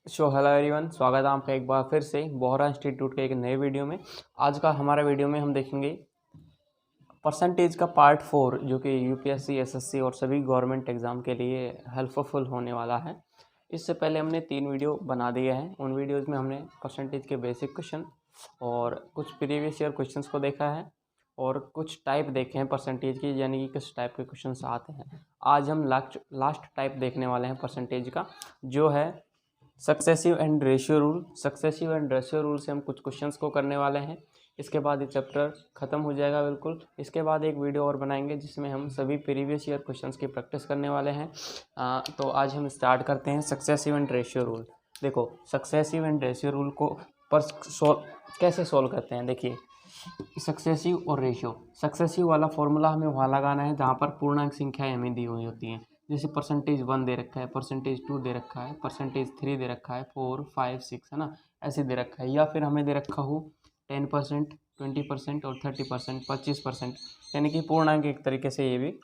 Hello everyone, स्वागत है आपका एक बार फिर से बोहरा इंस्टीट्यूट के एक नए वीडियो में। आज का हमारा वीडियो में हम देखेंगे परसेंटेज का पार्ट 4 जो कि यूपीएससी, एसएससी और सभी गवर्नमेंट एग्ज़ाम के लिए हेल्पफुल होने वाला है। इससे पहले हमने 3 वीडियो बना दिए हैं। उन वीडियोज़ में हमने परसेंटेज के बेसिक क्वेश्चन और कुछ प्रीवियस ईयर क्वेश्चंस को देखा है और कुछ टाइप देखे हैं परसेंटेज की, यानी कि किस टाइप के क्वेश्चंस आते हैं। आज हम लास्ट टाइप देखने वाले हैं परसेंटेज का, जो है successive and ratio rule. Successive and ratio rule से हम कुछ क्वेश्चंस को करने वाले हैं। इसके बाद ये चैप्टर ख़त्म हो जाएगा बिल्कुल। इसके बाद एक वीडियो और बनाएंगे जिसमें हम सभी प्रीवियस ईयर क्वेश्चंस की प्रैक्टिस करने वाले हैं। तो आज हम स्टार्ट करते हैं सक्सेसिव एंड रेशियो रूल। देखो, सक्सेसिव एंड रेशियो रूल को कैसे सोल्व करते हैं। देखिए, सक्सेसिव और रेशियो। सक्सेसिव वाला फॉर्मूला हमें वहाँ लगाना है जहाँ पर पूर्णांक संख्याएँ हमें दी हुई होती हैं। जैसे %1 दे रखा है, %2 दे रखा है, %3 दे रखा है, 4, 5, 6 है ना, ऐसे दे रखा है। या फिर हमें दे रखा हो 10%, 20% और 30%, 25%, यानी कि पूर्णांक एक तरीके से ये भी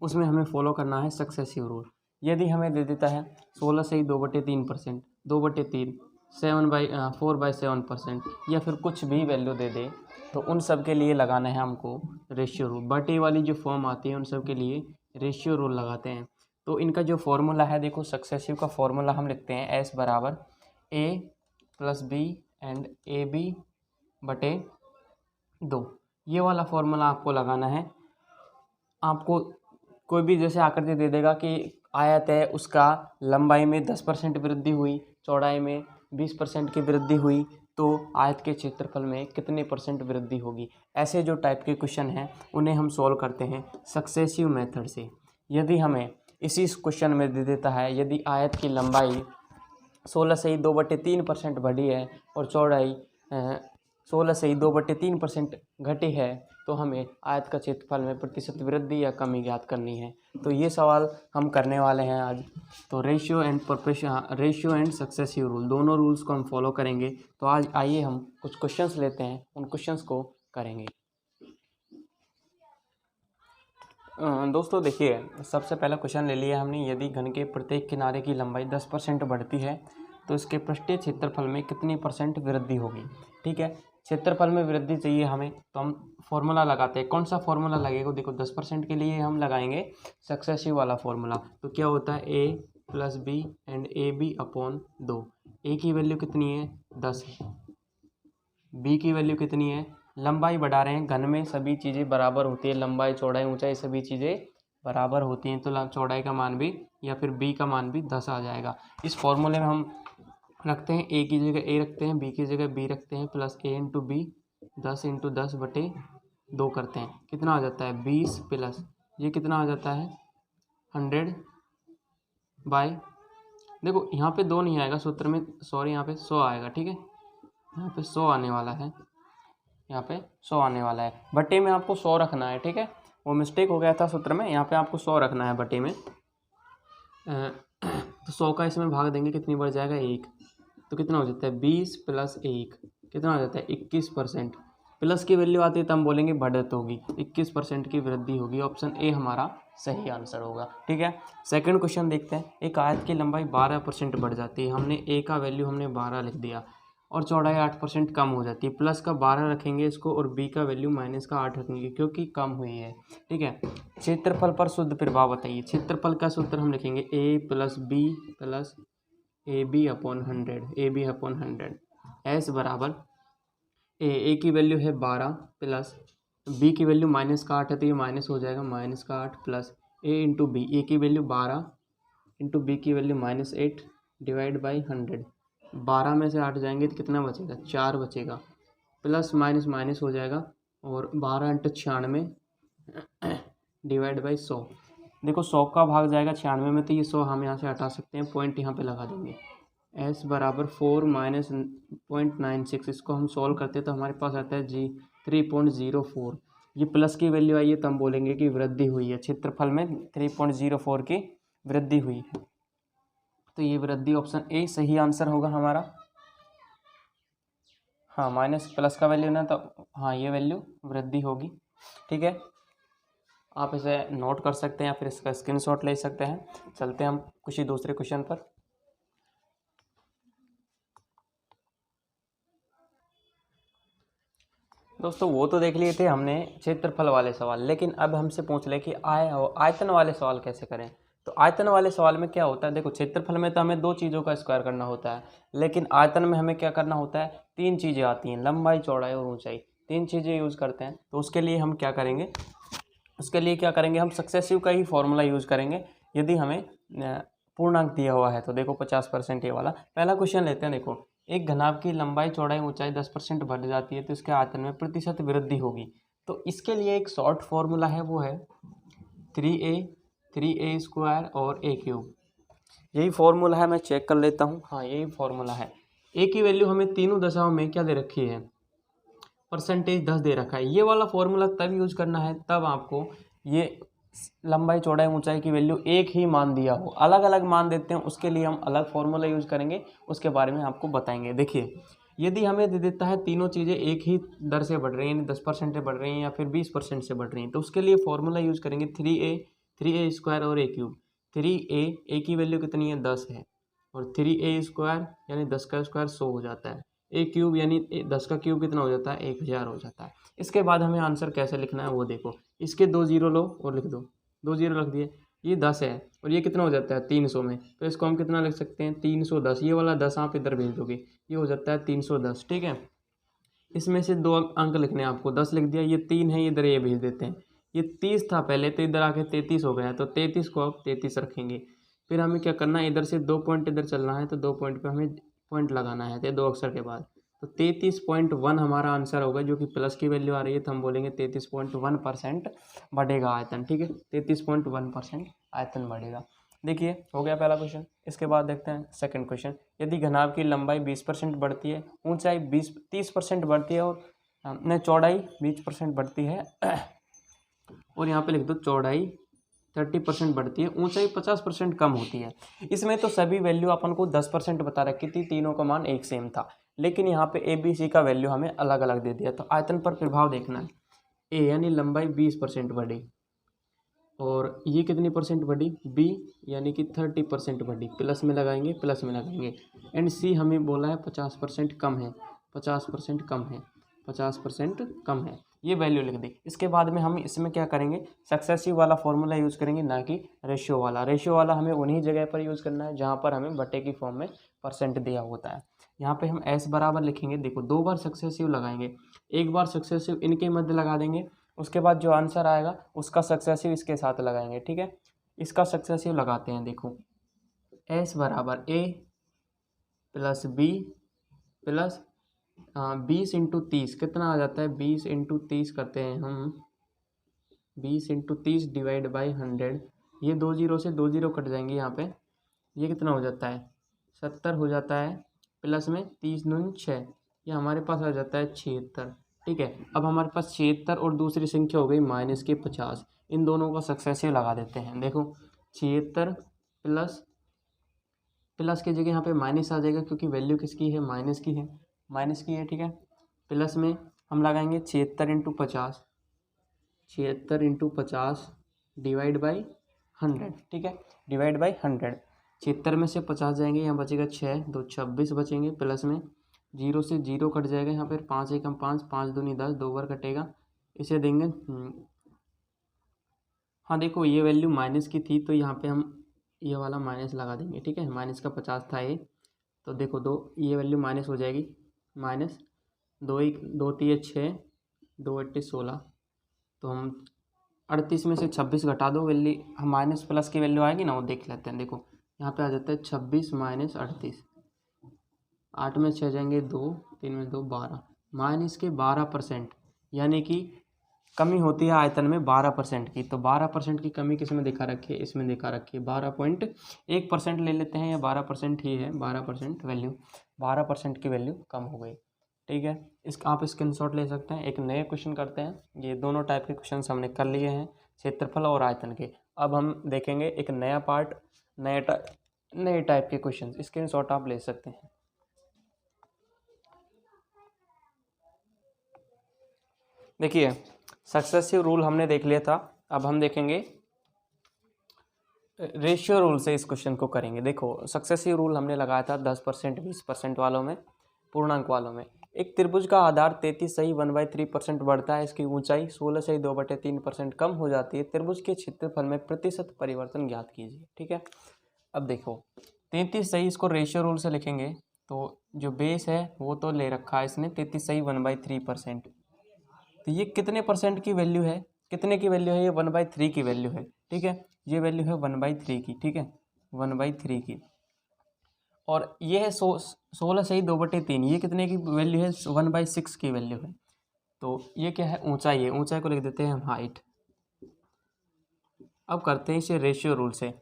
उसमें हमें फॉलो करना है सक्सेसिव रूल। यदि हमें दे देता है 16 से ही 2/3%, 2/3, 4/7%, या फिर कुछ भी वैल्यू दे दे, तो उन सब के लिए लगाना है हमको रेशियो रूल। बटे वाली जो फॉर्म आती है उन सब के लिए रेशियो रूल लगाते हैं। तो इनका जो फॉर्मूला है, देखो, सक्सेसिव का फॉर्मूला हम लिखते हैं S बराबर A+B एंड AB/2। ये वाला फॉर्मूला आपको लगाना है। आपको कोई भी जैसे आकृति दे देगा कि आयत है, उसका लंबाई में 10% वृद्धि हुई, चौड़ाई में 20% की वृद्धि हुई, तो आयत के क्षेत्रफल में कितने % वृद्धि होगी। ऐसे जो टाइप के क्वेश्चन हैं उन्हें हम सॉल्व करते हैं सक्सेसिव मेथड से। यदि हमें इसी क्वेश्चन में दे देता है, यदि आयत की लंबाई 16 से ही 2/3% बढ़ी है और चौड़ाई 16 से ही 2/3% घटी है, तो हमें आयत का क्षेत्रफल में प्रतिशत वृद्धि या कमी ज्ञात करनी है। तो ये सवाल हम करने वाले हैं आज। तो रेशियो एंड सक्सेसिव रूल, दोनों रूल्स को हम फॉलो करेंगे। तो आज आइए हम कुछ क्वेश्चंस लेते हैं, उन क्वेश्चंस को करेंगे। दोस्तों देखिए, सबसे पहला क्वेश्चन ले लिया हमने। यदि घन के प्रत्येक किनारे की लंबाई 10% बढ़ती है तो इसके पृष्ठीय क्षेत्रफल में कितनी % वृद्धि होगी। ठीक है, क्षेत्रफल में वृद्धि चाहिए हमें, तो हम फॉर्मूला लगाते हैं। कौन सा फॉर्मूला लगेगा? देखो, 10% के लिए हम लगाएंगे सक्सेसिव वाला फॉर्मूला। तो क्या होता है, A+B एंड AB/2। A की वैल्यू कितनी है? 10 है। B की वैल्यू कितनी है? लंबाई बढ़ा रहे हैं, घन में सभी चीज़ें बराबर होती है, लंबाई, चौड़ाई, ऊंचाई सभी चीज़ें बराबर होती हैं, तो चौड़ाई का मान भी या फिर B का मान भी 10 आ जाएगा। इस फॉर्मूले में हम रखते हैं A की जगह A रखते हैं, B की जगह B रखते हैं, plus A into B, 10 into 10/2 करते हैं। कितना आ जाता है? 20 प्लस ये कितना आ जाता है? 100 बाई, देखो यहाँ पे 2 नहीं आएगा सूत्र में, सॉरी, यहाँ पे 100 आएगा। ठीक है, यहाँ पे 100 आने वाला है, यहाँ पे 100 आने वाला है। बटे में आपको 100 रखना है। ठीक है, वो मिस्टेक हो गया था सूत्र में, यहाँ पे आपको 100 रखना है बटे में। तो 100 का इसमें भाग देंगे, कितनी बढ़ जाएगा? 1। तो कितना हो जाता है? 20 प्लस 1 कितना हो जाता है? 21%। प्लस की वैल्यू आती है तो हम बोलेंगे बढ़त होगी, 21% की वृद्धि होगी। ऑप्शन ए हमारा सही आंसर होगा। ठीक है, सेकंड क्वेश्चन देखते हैं। एक आयत की लंबाई 12% बढ़ जाती है, हमने ए का वैल्यू हमने 12 लिख दिया, और चौड़ाई 8% कम हो जाती है। प्लस का 12 रखेंगे इसको, और बी का वैल्यू माइनस का 8 रखेंगे क्योंकि कम हुई है। ठीक है, क्षेत्रफल पर शुद्ध प्रभाव बताइए। क्षेत्रफल का सूत्र हम लिखेंगे A+B प्लस AB/100 एस बराबर ए की वैल्यू है 12 प्लस बी की वैल्यू माइनस का 8 है, तो ये माइनस हो जाएगा, माइनस का 8 प्लस ए इंटू बी, ए की वैल्यू 12 इंटू बी की वैल्यू -8 डिवाइड बाई 100। 12 में से 8 जाएंगे तो कितना बचेगा? 4 बचेगा, प्लस माइनस माइनस हो जाएगा, और 12 इंटू 96 डिवाइड बाई 100। देखो, 100 का भाग जाएगा 96 में, तो ये 100 हम यहाँ से हटा सकते हैं, पॉइंट यहाँ पे लगा देंगे। S बराबर 4 माइनस 0.96, इसको हम सॉल्व करते हैं तो हमारे पास आता है 3.04। ये प्लस की वैल्यू आई है तो हम बोलेंगे कि वृद्धि हुई है, क्षेत्रफल में 3.04 की वृद्धि हुई है। तो ये वृद्धि ऑप्शन ए सही आंसर होगा हमारा। हाँ, माइनस प्लस का वैल्यू ना, तो हाँ, ये वैल्यू वृद्धि होगी। ठीक है, आप इसे नोट कर सकते हैं या फिर इसका स्क्रीनशॉट ले सकते हैं। चलते हैं हम कुछ ही दूसरे क्वेश्चन पर। दोस्तों वो तो देख लिए थे हमने क्षेत्रफल वाले सवाल, लेकिन अब हमसे पूछ ले कि आयतन वाले सवाल कैसे करें। तो आयतन वाले सवाल में क्या होता है, देखो क्षेत्रफल में तो हमें 2 चीज़ों का स्क्वायर करना होता है, लेकिन आयतन में हमें क्या करना होता है, 3 चीज़ें आती हैं, लंबाई चौड़ाई और ऊंचाई, 3 चीज़ें यूज़ करते हैं। तो उसके लिए हम क्या करेंगे, हम सक्सेसिव का ही फॉर्मूला यूज़ करेंगे यदि हमें पूर्णांक दिया हुआ है। तो देखो 50% ये वाला पहला क्वेश्चन लेते हैं। देखो एक घनाभ की लंबाई चौड़ाई ऊंचाई 10% बढ़ जाती है तो इसके आयतन में प्रतिशत वृद्धि होगी। तो इसके लिए एक शॉर्ट फॉर्मूला है, वो है 3a स्क्वायर और a क्यूब। यही फॉर्मूला है, मैं चेक कर लेता हूँ। हाँ यही फॉर्मूला है। a की वैल्यू हमें तीनों दशाओं में क्या दे रखी है, परसेंटेज 10 दे रखा है। ये वाला फॉर्मूला तब यूज करना है तब आपको ये लंबाई चौड़ाई ऊंचाई की वैल्यू एक ही मान दिया हो। अलग अलग मान देते हैं उसके लिए हम अलग फॉर्मूला यूज करेंगे, उसके बारे में आपको बताएंगे। देखिए यदि हमें दे देता है तीनों चीज़ें एक ही दर से बढ़ रही हैं, 10% से बढ़ रही हैं या फिर 20% से बढ़ रही हैं, तो उसके लिए फॉर्मूला यूज करेंगे 3a स्क्वायर और a क्यूब। 3a की वैल्यू कितनी है, 10 है, और 3a स्क्वायर यानी 10 का स्क्वायर 100 हो जाता है, a क्यूब यानी 10 का क्यूब कितना हो जाता है, 1000 हो जाता है। इसके बाद हमें आंसर कैसे लिखना है वो देखो, इसके 2 जीरो लो और लिख दो, 2 जीरो रख दिए। ये 10 है और ये कितना हो जाता है 300 में, तो इसको हम कितना लिख सकते हैं 310। ये वाला 10 आप इधर भेज दोगे, ये हो जाता है 310। ठीक है, इसमें से 2 अंक लिखने हैं आपको, 10 लिख दिया, ये 3 है, इधर ये भेज देते हैं। ये 30 था पहले, तो इधर आके 33 हो गया, तो 33 को आप 33 रखेंगे। फिर हमें क्या करना है, इधर से 2 पॉइंट इधर चलना है, तो 2 पॉइंट पे हमें पॉइंट लगाना है, तो 2 अक्षर के बाद। तो 33.1 हमारा आंसर होगा, जो कि प्लस की वैल्यू आ रही है, तो हम बोलेंगे 33.1% बढ़ेगा आयतन। ठीक है, 33.1% आयतन बढ़ेगा। देखिए हो गया पहला क्वेश्चन। इसके बाद देखते हैं सेकंड क्वेश्चन। यदि घनाभ की लंबाई 20% बढ़ती है, ऊंचाई 30% बढ़ती है और नहीं चौड़ाई 20% बढ़ती है और यहाँ पे लिख दो चौड़ाई 30% बढ़ती है, ऊंचाई 50% कम होती है। इसमें तो सभी वैल्यू अपन को 10% बता रखी थी, तीनों का मान एक सेम था, लेकिन यहाँ पे ए बी सी का वैल्यू हमें अलग अलग दे दिया। तो आयतन पर प्रभाव देखना है, ए यानी लंबाई 20% बढ़ी, और ये कितनी परसेंट बढ़ी, बी यानी कि 30% बढ़ी, प्लस में लगाएंगे प्लस में लगाएंगे। एंड सी हमें बोला है 50% कम है, 50% कम है, 50% कम है, ये वैल्यू लिख दी। इसके बाद में हम इसमें क्या करेंगे, सक्सेसिव वाला फॉर्मूला यूज़ करेंगे, ना कि रेशियो वाला। रेशियो वाला हमें उन्हीं जगह पर यूज़ करना है जहाँ पर हमें बटे की फॉर्म में परसेंट दिया होता है। यहाँ पे हम एस बराबर लिखेंगे, देखो 2 बार सक्सेसिव लगाएंगे, एक बार सक्सेसिव इनके मध्य लगा देंगे, उसके बाद जो आंसर आएगा उसका सक्सेसिव इसके साथ लगाएंगे। ठीक है, इसका सक्सेसिव लगाते हैं। देखो एस बराबर ए प्लस बी प्लस 20 × 30 कितना आ जाता है, 20 × 30 करते हैं हम, 20 × 30 डिवाइड बाई 100। ये 2 जीरो से 2 जीरो कट जाएंगे यहाँ पे, ये कितना हो जाता है 70 हो जाता है, प्लस में 30 दूनी 6, ये हमारे पास आ जाता है 76। ठीक है, अब हमारे पास 76 और दूसरी संख्या हो गई माइनस के 50, इन दोनों का सक्सेसिव लगा देते हैं। देखो 76 प्लस प्लस की जगह यहाँ पे माइनस आ जाएगा, क्योंकि वैल्यू किसकी है, माइनस की है, माइनस की है। ठीक है, प्लस में हम लगाएंगे 76 × 50, 76 × 50 डिवाइड बाई 100। ठीक है, डिवाइड बाई 100, 76 में से 50 जाएंगे, यहाँ बचेगा 6, 2 26 बचेंगे, प्लस में 0 से 0 कट जाएगा, यहाँ पर 5 एकम 5, 5 दूनी 10, 2 बार कटेगा, इसे देंगे। हाँ देखो ये वैल्यू माइनस की थी, तो यहाँ पे हम ये वाला माइनस लगा देंगे। ठीक है, माइनस का 50 था ये, तो देखो ये वैल्यू माइनस हो जाएगी, माइनस 2 2 3 6, 2 8 16, तो हम 38 में से 26 घटा दो, वैल्यू हम माइनस प्लस की वैल्यू आएगी ना, वो देख लेते हैं। देखो यहाँ पे आ जाता है 26 माइनस 38, 8 में 6 जाएंगे 2, 3 में 2 12, माइनस के 12%, यानी कि कमी होती है आयतन में 12% की। तो 12% की कमी किस में दिखा रखी है, इसमें दिखा रखी है 12.1% ले लेते हैं, या 12% ही है, 12% वैल्यू, 12% की वैल्यू कम हो गई। ठीक है, आप स्क्रीनशॉट ले सकते हैं। एक नए क्वेश्चन करते हैं, ये दोनों टाइप के क्वेश्चन हमने कर लिए हैं, क्षेत्रफल और आयतन के। अब हम देखेंगे एक नया पार्ट, नए टाइप के क्वेश्चन, स्क्रीनशॉट आप ले सकते हैं। देखिए सक्सेसिव रूल हमने देख लिया था, अब हम देखेंगे रेशियो रूल से इस क्वेश्चन को करेंगे। देखो सक्सेसिव रूल हमने लगाया था 10%, 20% वालों में, पूर्णांक वालों में। एक त्रिभुज का आधार 33.1/3% बढ़ता है, इसकी ऊंचाई 16.2/3% कम हो जाती है। त्रिभुज के क्षेत्रफल में प्रतिशत परिवर्तन ज्ञात कीजिए। ठीक है, अब देखो 33 सही, इसको रेशियो रूल से लिखेंगे तो जो बेस है वो तो ले रखा है इसने 33.1/3%। तो ये कितने परसेंट की वैल्यू है, कितने की वैल्यू है, ये 1/3 की वैल्यू है। ठीक है, ये वैल्यू है 1/3 की। ठीक है, 1/3 की। और ये है 16.2/3, ये कितने की वैल्यू है, 1/6 की वैल्यू है। तो ये क्या है, ऊंचाई है, ऊंचाई को लिख देते हैं हम हाइट। अब करते हैं इसे रेशियो रूल से।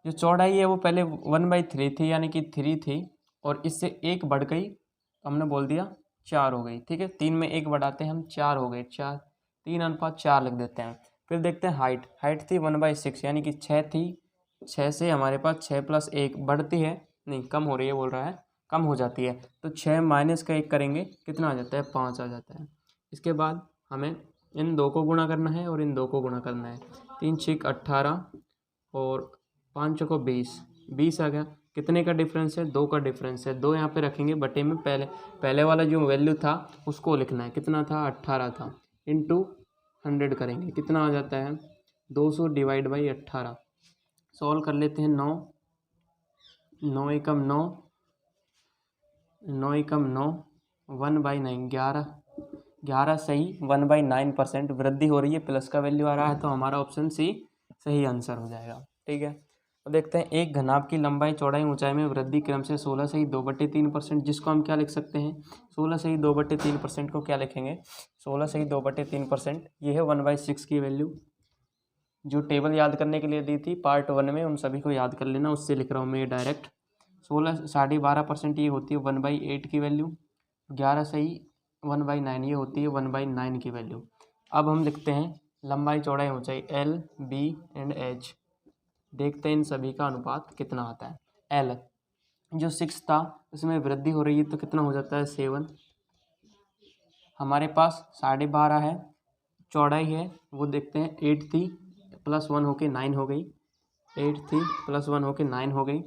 जो चौड़ाई है वो पहले 1/3 थी, यानी कि 3 थी, और इससे एक बढ़ गई, हमने बोल दिया 4 हो गई। ठीक है, 3 में 1 बढ़ाते हैं हम, 4 हो गए, 4, 3/4 लिख देते हैं। फिर देखते हैं हाइट, हाइट थी 1/6, यानी कि 6 थी, 6 से हमारे पास 6 + 1 बढ़ती है, नहीं कम हो रही है बोल रहा है, कम हो जाती है। तो 6 माइनस का 1 करेंगे, कितना आ जाता है, 5 आ जाता है। इसके बाद हमें इन दो को गुणा करना है और इन दो को गुणा करना है। 3 × 6 = 18 और 5 × 4 = 20, 20 आ गया। कितने का डिफरेंस है, 2 का डिफरेंस है। 2 यहाँ पे रखेंगे बटे में, पहले वाला जो वैल्यू था उसको लिखना है, कितना था, 18 था, इंटू 100 करेंगे, कितना आ जाता है, 200 / 18। सॉल्व कर लेते हैं। 9 9 एकम 9, 9 एकम 9, 1/9, 11 सही, 1/9% वृद्धि हो रही है, प्लस का वैल्यू आ रहा है, तो हमारा ऑप्शन सी सही आंसर हो जाएगा। ठीक है, तो देखते हैं एक घनाभ की लंबाई, चौड़ाई, ऊंचाई में वृद्धि क्रम से 16.2/3%, जिसको हम क्या लिख सकते हैं, 16.2/3% को क्या लिखेंगे, 16.2/3%, ये है 1/6 की वैल्यू। जो टेबल याद करने के लिए दी थी पार्ट 1 में, उन सभी को याद कर लेना, उससे लिख रहा हूँ मैं ये डायरेक्ट। 12% ये होती है 1/8 की वैल्यू। 11 सही, 1/9 ये होती है 1/9 की वैल्यू। अब हम लिखते हैं लंबाई, चौड़ाई, ऊंचाई, L, B एंड H। देखते हैं इन सभी का अनुपात कितना आता है। L जो 6 था उसमें वृद्धि हो रही है, तो कितना हो जाता है, 7। हमारे पास 12.5 है, चौड़ाई है वो देखते हैं, 8 थी, +1 होके 9 हो गई, 8 थी +1 होके 9 हो गई।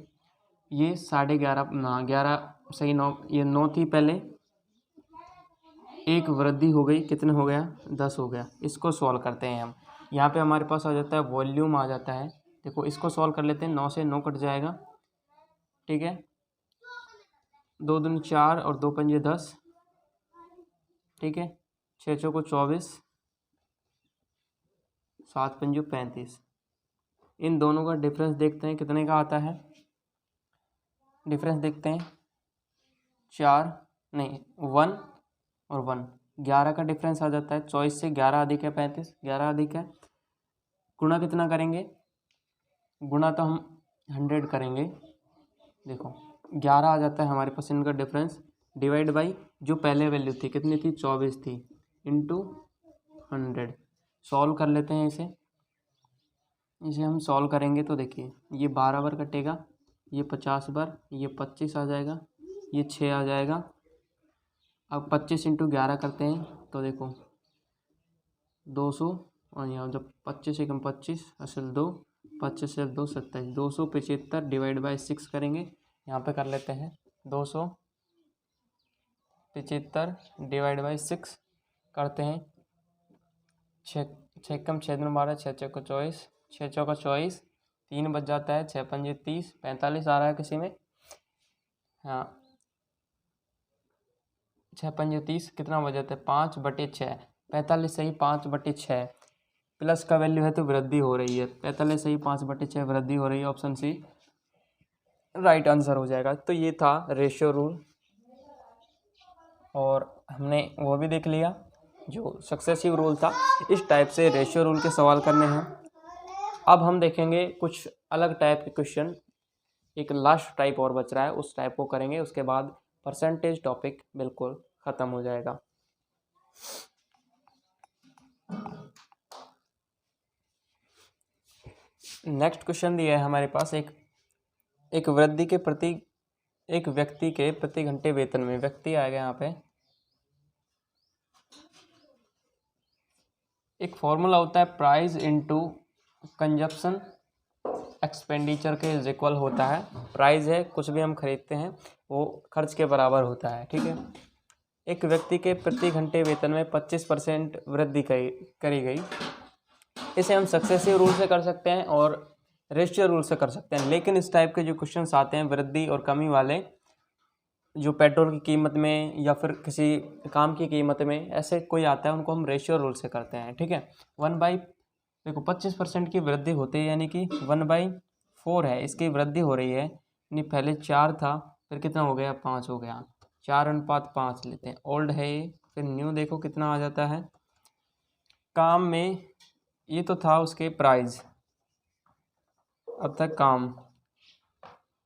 ये 11.5, 11 सही, 9, ये 9 थी पहले, एक वृद्धि हो गई, कितने हो गया, 10 हो गया। इसको सॉल्व करते हैं हम, यहाँ पे हमारे पास आ जाता है वॉल्यूम आ जाता है। देखो इसको सॉल्व कर लेते हैं, 9 से 9 कट जाएगा। ठीक है, 2 दूनी 4 और 2 पंजे 10। ठीक है, 6 चौको 24, 7 पंजे 35। इन दोनों का डिफरेंस देखते हैं कितने का आता है। डिफरेंस देखते हैं, 4 नहीं 1 और 1, 11 का डिफरेंस आ जाता है। 24 से 11 अधिक है 35, 11 अधिक है। गुणा कितना करेंगे, गुणा तो हम 100 करेंगे। देखो 11 आ जाता है हमारे पास इनका डिफरेंस, डिवाइड बाई जो पहले वैल्यू थी, कितनी थी, 24 थी, इंटू 100। सॉल्व कर लेते हैं इसे हम सॉल्व करेंगे तो देखिए ये 12 बार कटेगा, ये 50 बार, ये 25 आ जाएगा, ये 6 आ जाएगा। अब 25 × 11 करते हैं तो देखो 200, और यहाँ जब 25 एकम 25 असल 2, 25 से 2 27, 275 डिवाइड बाई 6 करेंगे। यहाँ पे कर लेते हैं 275 डिवाइड बाई 6 करते हैं। 6 एकम 6 दूनी 12, 6 चौका 24, 6 चौका 24, 3 बच जाता है, 6 पंजे 30, 45 आ रहा है किसी में, हाँ 6 पंजे 30, कितना बच जाता है, 5/6, 45 सही, 5/6, प्लस का वैल्यू है तो वृद्धि हो रही है, 45 सही, 5/6 वृद्धि हो रही है, ऑप्शन सी राइट आंसर हो जाएगा। तो ये था रेशियो रूल, और हमने वो भी देख लिया जो सक्सेसिव रूल था। इस टाइप से रेशियो रूल के सवाल करने हैं। अब हम देखेंगे कुछ अलग टाइप के क्वेश्चन, एक लास्ट टाइप और बच रहा है, उस टाइप को करेंगे, उसके बाद परसेंटेज टॉपिक बिल्कुल ख़त्म हो जाएगा। नेक्स्ट क्वेश्चन दिया है हमारे पास, एक व्यक्ति के प्रति घंटे वेतन में, व्यक्ति आएगा यहाँ पे, एक फॉर्मूला होता है प्राइस इनटू कंजप्शन एक्सपेंडिचर के इज इक्वल होता है। प्राइस है कुछ भी हम खरीदते हैं वो खर्च के बराबर होता है। ठीक है, एक व्यक्ति के प्रति घंटे वेतन में 25% वृद्धि करी गई। इसे हम सक्सेसिव रूल से कर सकते हैं और रेशियो रूल से कर सकते हैं, लेकिन इस टाइप के जो क्वेश्चंस आते हैं वृद्धि और कमी वाले, जो पेट्रोल की कीमत में या फिर किसी काम की कीमत में ऐसे कोई आता है, उनको हम रेशियो रूल से करते हैं। ठीक है, 1/, देखो 25% की वृद्धि होती है, यानी कि 1/4 है, इसकी वृद्धि हो रही है। यानी पहले 4 था, फिर कितना हो गया, 5 हो गया। 4:5 लेते हैं, ओल्ड है ये। फिर न्यू देखो कितना आ जाता है। काम में ये तो था उसके प्राइस, अब तक काम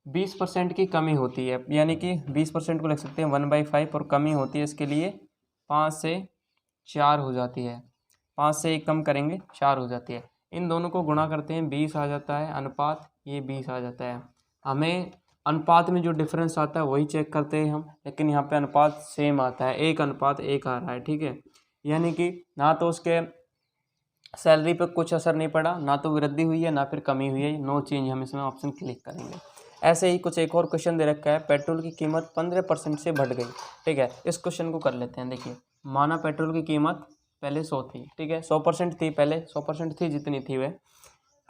20% की कमी होती है, यानी कि 20% को लिख सकते हैं 1/5, और कमी होती है इसके लिए 5 से 4 हो जाती है। 5 से 1 कम करेंगे 4 हो जाती है। इन दोनों को गुणा करते हैं 20 आ जाता है, अनुपात ये 20 आ जाता है। हमें अनुपात में जो डिफरेंस आता है वही चेक करते हैं हम, लेकिन यहाँ पे अनुपात सेम आता है, 1:1 आ रहा है। ठीक है, यानी कि ना तो उसके सैलरी पर कुछ असर नहीं पड़ा, ना तो वृद्धि हुई है ना फिर कमी हुई है, नो चेंज, हम इसमें ऑप्शन क्लिक करेंगे। ऐसे ही कुछ एक और क्वेश्चन दे रखा है, पेट्रोल की कीमत 15% से बढ़ गई। ठीक है, इस क्वेश्चन को कर लेते हैं। देखिए, माना पेट्रोल की कीमत पहले 100 थी, ठीक है, 100% थी, पहले 100% थी जितनी थी वह,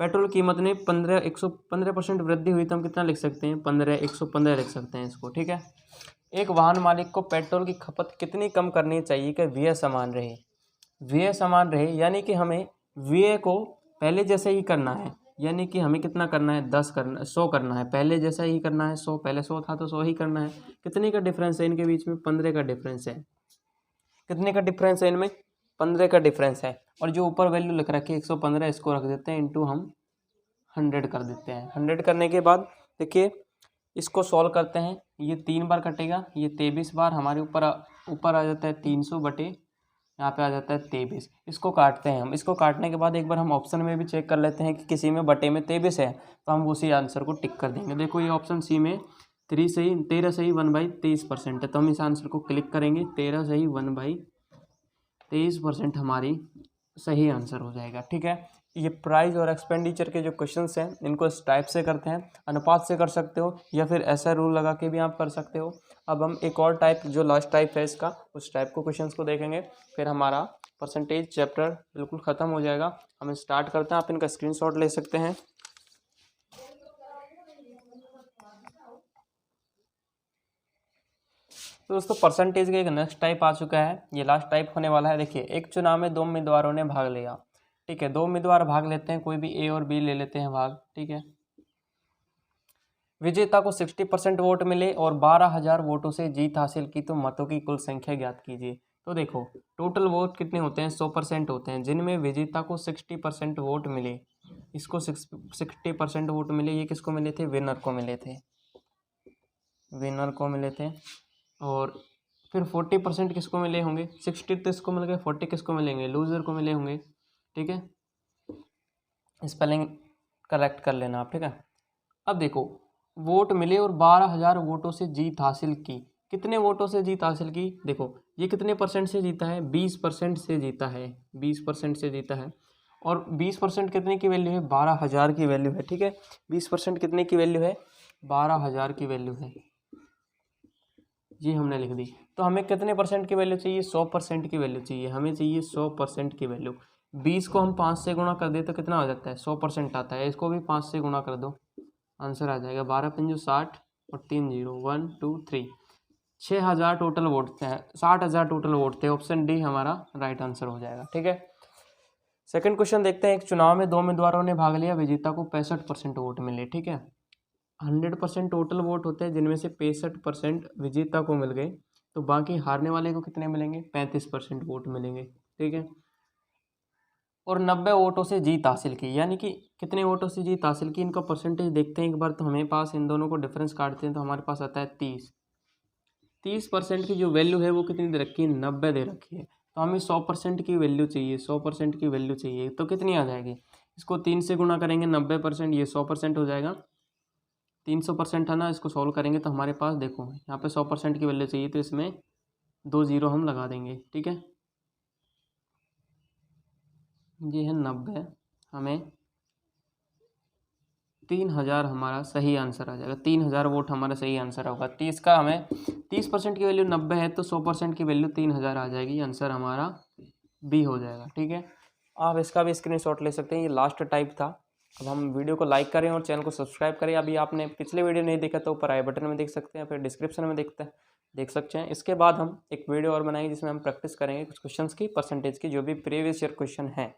पेट्रोल कीमत ने 115% वृद्धि हुई, तो हम कितना लिख सकते हैं, 115 लिख सकते हैं इसको। ठीक है, एक वाहन मालिक को पेट्रोल की खपत कितनी कम करनी चाहिए कि व्यय समान रहे। व्यय समान रहे यानी कि हमें व्यय को पहले जैसे ही करना है, यानी कि हमें कितना करना है, 100 करना है, पहले जैसा ही करना है 100, पहले 100 था तो 100 ही करना है। कितने का डिफरेंस है इनके बीच में, 15 का डिफरेंस है। कितने का डिफरेंस है इनमें, 15 का डिफरेंस है। और जो ऊपर वैल्यू लिख रखी है 115, इसको रख देते हैं इंटू हम 100 कर देते हैं। 100 करने के बाद देखिए इसको सॉल्व करते हैं, ये 3 बार कटेगा, ये 23 बार हमारे ऊपर आ जाता है 300 बटे, यहाँ पे आ जाता है 23। इसको काटते हैं हम, इसको काटने के बाद एक बार हम ऑप्शन में भी चेक कर लेते हैं कि किसी में बटे में 23 है, तो हम उसी आंसर को टिक कर देंगे। देखो ये ऑप्शन सी में 13 सही 1/23% है, तो हम इस आंसर को क्लिक करेंगे। 13 सही 1/23% हमारी सही आंसर हो जाएगा। ठीक है, ये प्राइस और एक्सपेंडिचर के जो क्वेश्चंस हैं इनको इस टाइप से करते हैं, अनुपात से कर सकते हो या फिर ऐसा रूल लगा के भी आप कर सकते हो। अब हम एक और टाइप, जो लास्ट टाइप है इसका, उस टाइप को क्वेश्चंस को देखेंगे, फिर हमारा परसेंटेज चैप्टर बिल्कुल ख़त्म हो जाएगा। हम स्टार्ट करते हैं, आप इनका स्क्रीनशॉट ले सकते हैं। तो दोस्तों परसेंटेज का एक नेक्स्ट टाइप आ चुका है, ये लास्ट टाइप होने वाला है। देखिए, एक चुनाव में 2 उम्मीदवारों ने भाग लिया। ठीक है, 2 उम्मीदवार भाग लेते हैं, कोई भी ए और बी ले लेते हैं भाग। ठीक है, विजेता को 60% वोट मिले और 12,000 वोटों से जीत हासिल की, तो मतों की कुल संख्या ज्ञात कीजिए। तो देखो टोटल वोट कितने होते हैं, 100% होते हैं, जिनमें विजेता को 60% वोट मिले, इसको 60% वोट मिले, ये किसको मिले थे, विनर को मिले थे, विनर को मिले थे। और फिर 40% किसको मिले होंगे, 60 तो इसको मिल गए, 40 किसको मिलेंगे, लूजर को मिले होंगे। ठीक है, स्पेलिंग करेक्ट कर लेना आप। ठीक है, अब देखो वोट मिले और 12,000 वोटों से जीत हासिल की, कितने वोटों से जीत हासिल की, देखो ये कितने परसेंट से जीता है, 20% से जीता है, 20% से जीता है। और 20% कितने की वैल्यू है, 12,000 की वैल्यू है। ठीक है, 20% कितने की वैल्यू है, 12,000 की वैल्यू है, ये हमने लिख दी। तो हमें कितने परसेंट की वैल्यू चाहिए, 100% की वैल्यू चाहिए, हमें चाहिए 100% की वैल्यू। 20 को हम 5 से गुणा कर दे तो कितना हो जाता है, 100% आता है, इसको भी 5 से गुणा कर दो, आंसर आ जाएगा 12×5 60 और 3 0 1 2 3, 6,000 टोटल वोट थे, 60,000 टोटल वोट थे, ऑप्शन डी हमारा राइट आंसर हो जाएगा। ठीक है, सेकंड क्वेश्चन देखते हैं, एक चुनाव में 2 उम्मीदवारों ने भाग लिया, विजेता को 65% वोट मिले। ठीक है, 100% टोटल वोट होते हैं, जिनमें से 65% विजेता को मिल गए, तो बाकी हारने वाले को कितने मिलेंगे, 35% वोट मिलेंगे। ठीक है, और 90 वोटों से जीत हासिल की, यानी कि कितने वोटों से जीत हासिल की, इनका परसेंटेज देखते हैं एक बार। तो हमें पास इन दोनों को डिफरेंस काटते हैं, तो हमारे पास आता है 30% की जो वैल्यू है वो कितनी दे रखी है, 90 दे रखी है। तो हमें 100% की वैल्यू चाहिए, 100% की वैल्यू चाहिए, तो कितनी आ जाएगी, इसको 3 से गुणा करेंगे, 90%, ये 100% हो जाएगा। 300% है ना, इसको सॉल्व करेंगे तो हमारे पास देखो यहाँ पे 100% की वैल्यू चाहिए, तो इसमें 2 0 हम लगा देंगे। ठीक है, ये है 90, हमें 3000 हमारा सही आंसर आ जाएगा। 3000 वोट हमारा सही आंसर होगा। 30 का हमें 30% की वैल्यू 90 है तो 100% की वैल्यू 3000 आ जाएगी। आंसर हमारा बी हो जाएगा। ठीक है, आप इसका भी स्क्रीनशॉट ले सकते हैं। ये लास्ट टाइप था। अब हम वीडियो को लाइक करें और चैनल को सब्सक्राइब करें। अभी आपने पिछले वीडियो नहीं देखा तो ऊपर आई बटन में देख सकते हैं, फिर डिस्क्रिप्शन में देख सकते हैं। इसके बाद हम एक वीडियो और बनाएंगे जिसमें हम प्रैक्टिस करेंगे कुछ क्वेश्चंस की, परसेंटेज की, जो भी प्रीवियस ईयर क्वेश्चन है।